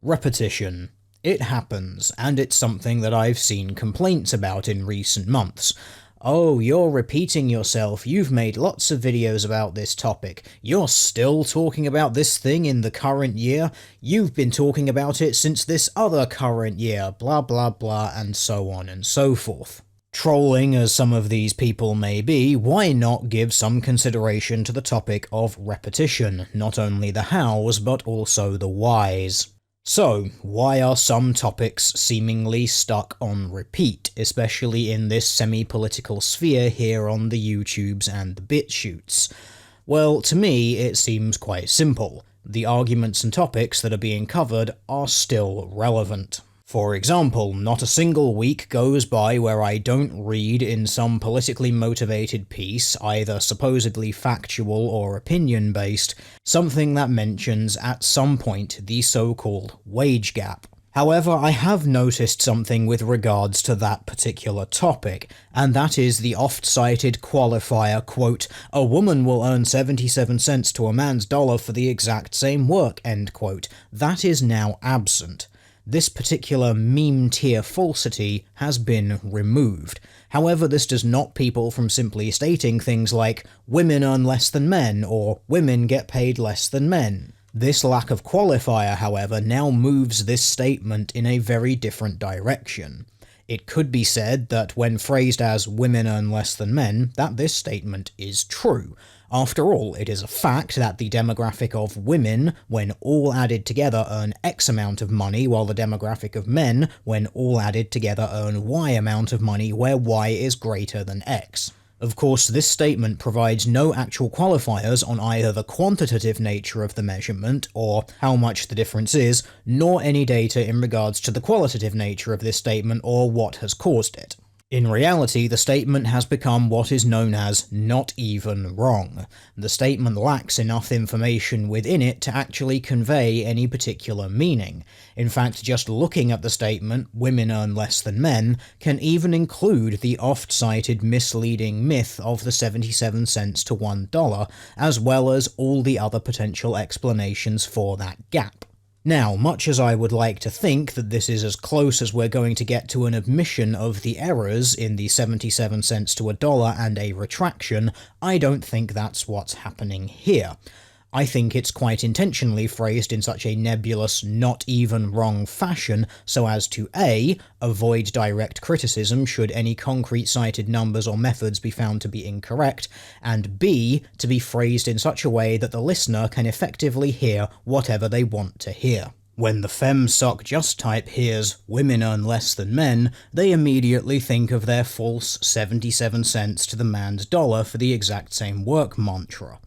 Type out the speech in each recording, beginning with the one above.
Repetition. It happens, and it's something that I've seen complaints about in recent months. Oh, you're repeating yourself, you've made lots of videos about this topic, you're still talking about this thing in the current year, you've been talking about it since this other current year, blah blah blah, and so on and so forth. Trolling as some of these people may be, why not give some consideration to the topic of repetition, not only the hows but also the whys? So, why are some topics seemingly stuck on repeat, especially in this semi-political sphere here on the YouTubes and the BitChutes? Well, to me, it seems quite simple. The arguments and topics that are being covered are still relevant. For example, not a single week goes by where I don't read in some politically motivated piece, either supposedly factual or opinion-based, something that mentions at some point the so-called wage gap. However, I have noticed something with regards to that particular topic, and that is the oft-cited qualifier, quote, "A woman will earn 77 cents to a man's dollar for the exact same work," end quote. That is now absent. This particular meme-tier falsity has been removed. However, this does not people from simply stating things like, women earn less than men, or women get paid less than men. This lack of qualifier, however, now moves this statement in a very different direction. It could be said that when phrased as women earn less than men, that this statement is true. After all, it is a fact that the demographic of women, when all added together, earn X amount of money, while the demographic of men, when all added together, earn Y amount of money, where Y is greater than X. Of course, this statement provides no actual qualifiers on either the quantitative nature of the measurement, or how much the difference is, nor any data in regards to the qualitative nature of this statement or what has caused it. In reality, the statement has become what is known as not even wrong. The statement lacks enough information within it to actually convey any particular meaning. In fact, just looking at the statement, women earn less than men, can even include the oft-cited misleading myth of the 77 cents to $1, as well as all the other potential explanations for that gap. Now, much as I would like to think that this is as close as we're going to get to an admission of the errors in the 77 cents to $1 and a retraction, I don't think that's what's happening here. I think it's quite intentionally phrased in such a nebulous, not even wrong fashion so as to A. avoid direct criticism should any concrete cited numbers or methods be found to be incorrect, and B. to be phrased in such a way that the listener can effectively hear whatever they want to hear. When the femsoc just type hears women earn less than men, they immediately think of their false 77 cents to the man's dollar for the exact same work mantra.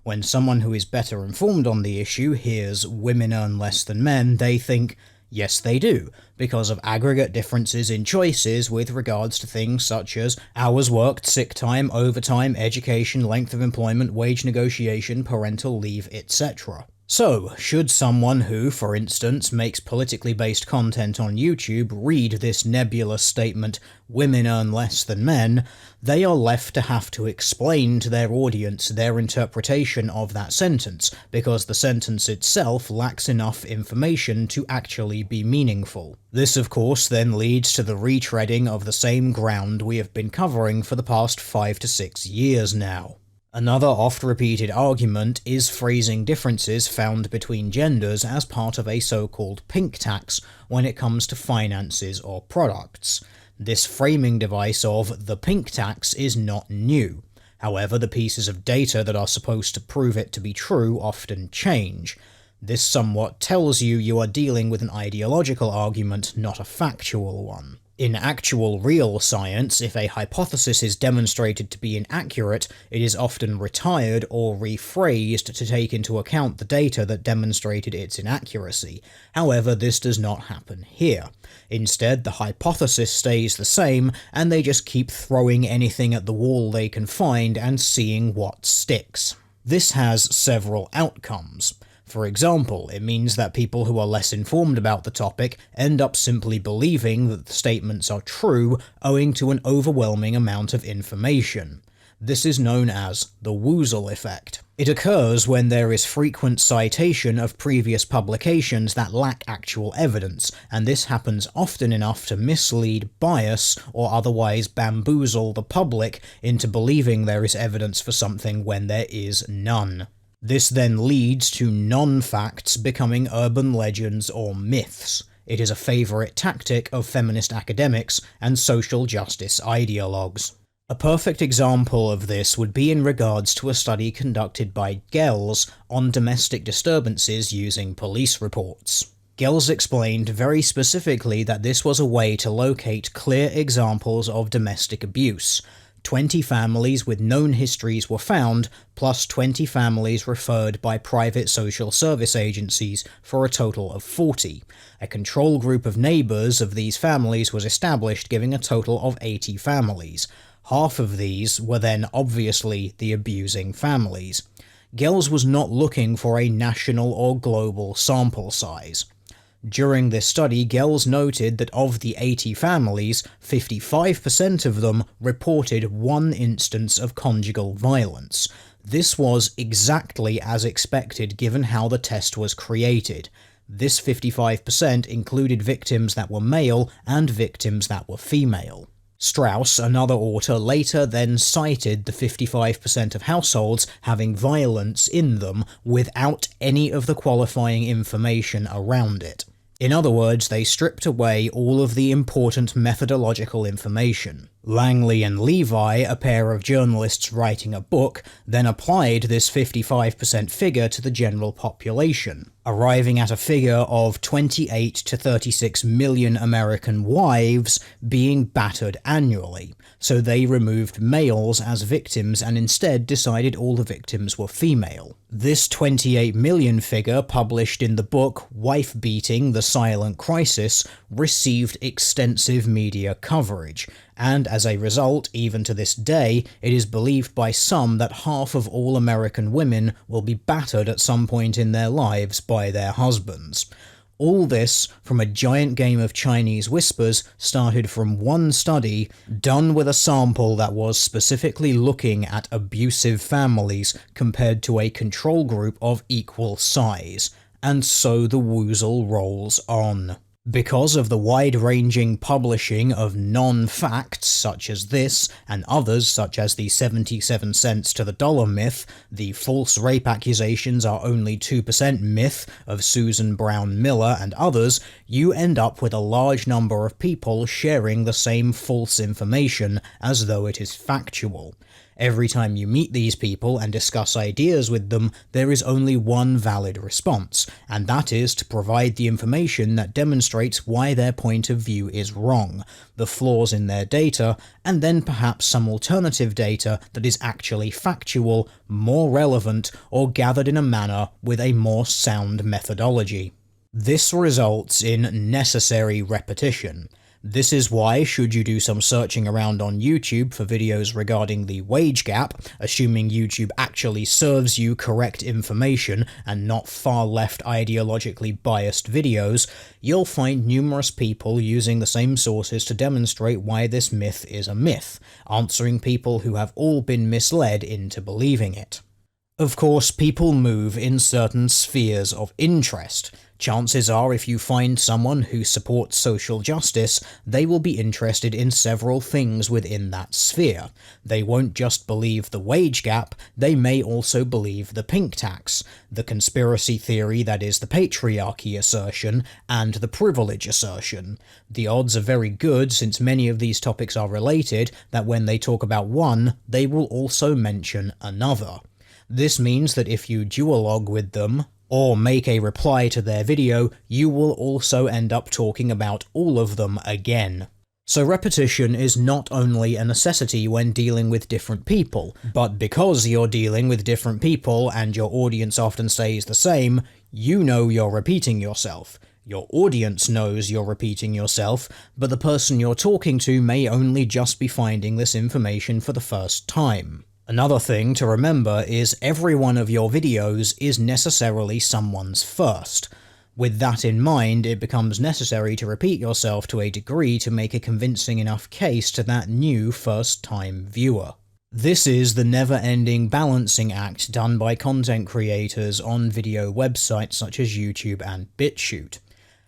When someone who is better informed on the issue hears women earn less than men, they think, yes they do, because of aggregate differences in choices with regards to things such as hours worked, sick time, overtime, education, length of employment, wage negotiation, parental leave, etc. So, should someone who, for instance, makes politically based content on YouTube read this nebulous statement, women earn less than men, they are left to have to explain to their audience their interpretation of that sentence, because the sentence itself lacks enough information to actually be meaningful. This of course then leads to the retreading of the same ground we have been covering for the past 5 to 6 years now. Another oft-repeated argument is phrasing differences found between genders as part of a so-called pink tax when it comes to finances or products. This framing device of the pink tax is not new. However, the pieces of data that are supposed to prove it to be true often change. This somewhat tells you are dealing with an ideological argument, not a factual one. In actual real science, if a hypothesis is demonstrated to be inaccurate, it is often retired or rephrased to take into account the data that demonstrated its inaccuracy. However, this does not happen here. Instead, the hypothesis stays the same, and they just keep throwing anything at the wall they can find and seeing what sticks. This has several outcomes. For example, it means that people who are less informed about the topic end up simply believing that the statements are true owing to an overwhelming amount of information. This is known as the woozle effect. It occurs when there is frequent citation of previous publications that lack actual evidence, and this happens often enough to mislead, bias, or otherwise bamboozle the public into believing there is evidence for something when there is none. This then leads to non-facts becoming urban legends or myths. It is a favourite tactic of feminist academics and social justice ideologues. A perfect example of this would be in regards to a study conducted by Gels on domestic disturbances using police reports. Gels explained very specifically that this was a way to locate clear examples of domestic abuse. 20 families with known histories were found, plus 20 families referred by private social service agencies for a total of 40. A control group of neighbours of these families was established, giving a total of 80 families. Half of these were then obviously the abusing families. Gels was not looking for a national or global sample size. During this study, Gels noted that of the 80 families, 55% of them reported one instance of conjugal violence. This was exactly as expected given how the test was created. This 55% included victims that were male and victims that were female. Strauss, another author, later then cited the 55% of households having violence in them without any of the qualifying information around it. In other words, they stripped away all of the important methodological information. Langley and Levi, a pair of journalists writing a book, then applied this 55% figure to the general population, arriving at a figure of 28 to 36 million American wives being battered annually. So they removed males as victims and instead decided all the victims were female. This 28 million figure, published in the book Wife Beating: The Silent Crisis, received extensive media coverage, and as a result, even to this day, it is believed by some that half of all American women will be battered at some point in their lives by their husbands. All this, from a giant game of Chinese whispers, started from one study done with a sample that was specifically looking at abusive families compared to a control group of equal size. And so the woozle rolls on. Because of the wide-ranging publishing of non-facts such as this, and others such as the 77 cents to the dollar myth, the false rape accusations are only 2% myth of Susan Brown Miller and others, you end up with a large number of people sharing the same false information as though it is factual. Every time you meet these people and discuss ideas with them, there is only one valid response, and that is to provide the information that demonstrates why their point of view is wrong, the flaws in their data, and then perhaps some alternative data that is actually factual, more relevant, or gathered in a manner with a more sound methodology. This results in necessary repetition. This is why, should you do some searching around on YouTube for videos regarding the wage gap, assuming YouTube actually serves you correct information and not far-left ideologically biased videos, you'll find numerous people using the same sources to demonstrate why this myth is a myth, answering people who have all been misled into believing it. Of course, people move in certain spheres of interest. Chances are if you find someone who supports social justice, they will be interested in several things within that sphere. They won't just believe the wage gap, they may also believe the pink tax, the conspiracy theory that is the patriarchy assertion, and the privilege assertion. The odds are very good, since many of these topics are related, that when they talk about one, they will also mention another. This means that if you duologue with them, or make a reply to their video, you will also end up talking about all of them again. So repetition is not only a necessity when dealing with different people, but because you're dealing with different people and your audience often stays the same, you know you're repeating yourself. Your audience knows you're repeating yourself, but the person you're talking to may only just be finding this information for the first time. Another thing to remember is every one of your videos is necessarily someone's first. With that in mind, it becomes necessary to repeat yourself to a degree to make a convincing enough case to that new first-time viewer. This is the never-ending balancing act done by content creators on video websites such as YouTube and BitChute.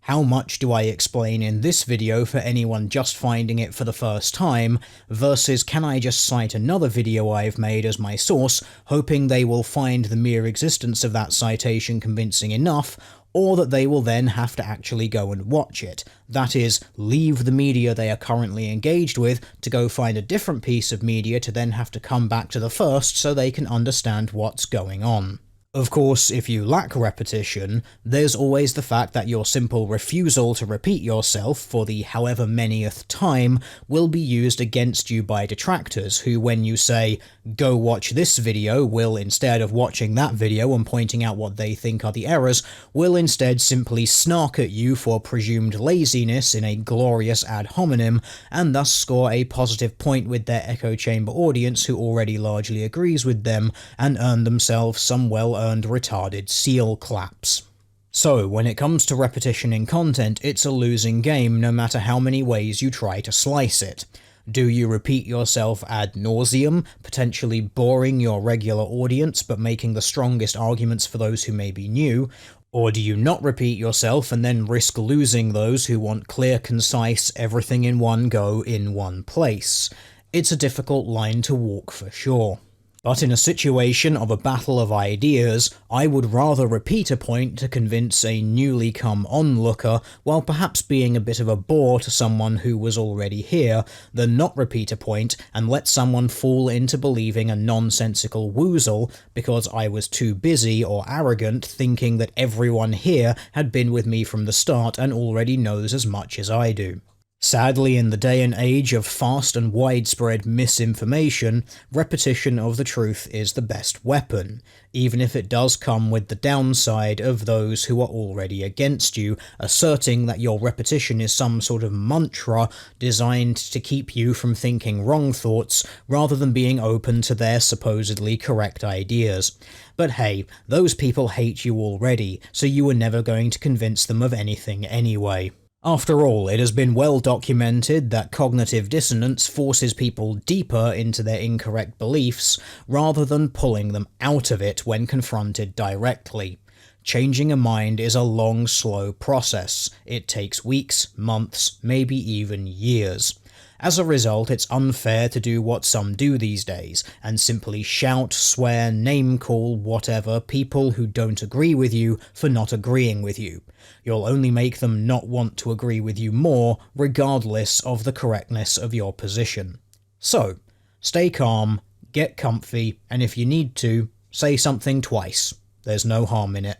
How much do I explain in this video for anyone just finding it for the first time, versus can I just cite another video I've made as my source, hoping they will find the mere existence of that citation convincing enough, or that they will then have to actually go and watch it. That is, leave the media they are currently engaged with to go find a different piece of media to then have to come back to the first so they can understand what's going on. Of course, if you lack repetition, there's always the fact that your simple refusal to repeat yourself for the however manyth time will be used against you by detractors who, when you say, "Go watch this video," will, instead of watching that video and pointing out what they think are the errors, will instead simply snark at you for presumed laziness in a glorious ad hominem, and thus score a positive point with their echo chamber audience who already largely agrees with them, and earn themselves some well-earned retarded seal claps. So, when it comes to repetition in content, it's a losing game no matter how many ways you try to slice it. Do you repeat yourself ad nauseum, potentially boring your regular audience but making the strongest arguments for those who may be new? Or do you not repeat yourself and then risk losing those who want clear, concise, everything in one go in one place? It's a difficult line to walk for sure. But in a situation of a battle of ideas, I would rather repeat a point to convince a newly come onlooker while perhaps being a bit of a bore to someone who was already here, than not repeat a point and let someone fall into believing a nonsensical woozle because I was too busy or arrogant thinking that everyone here had been with me from the start and already knows as much as I do. Sadly, in the day and age of fast and widespread misinformation, repetition of the truth is the best weapon, even if it does come with the downside of those who are already against you, asserting that your repetition is some sort of mantra designed to keep you from thinking wrong thoughts, rather than being open to their supposedly correct ideas. But hey, those people hate you already, so you were never going to convince them of anything anyway. After all, it has been well documented that cognitive dissonance forces people deeper into their incorrect beliefs rather than pulling them out of it when confronted directly. Changing a mind is a long, slow process. It takes weeks, months, maybe even years. As a result, it's unfair to do what some do these days, and simply shout, swear, name-call, whatever, people who don't agree with you for not agreeing with you. You'll only make them not want to agree with you more, regardless of the correctness of your position. So, stay calm, get comfy, and if you need to, say something twice. There's no harm in it.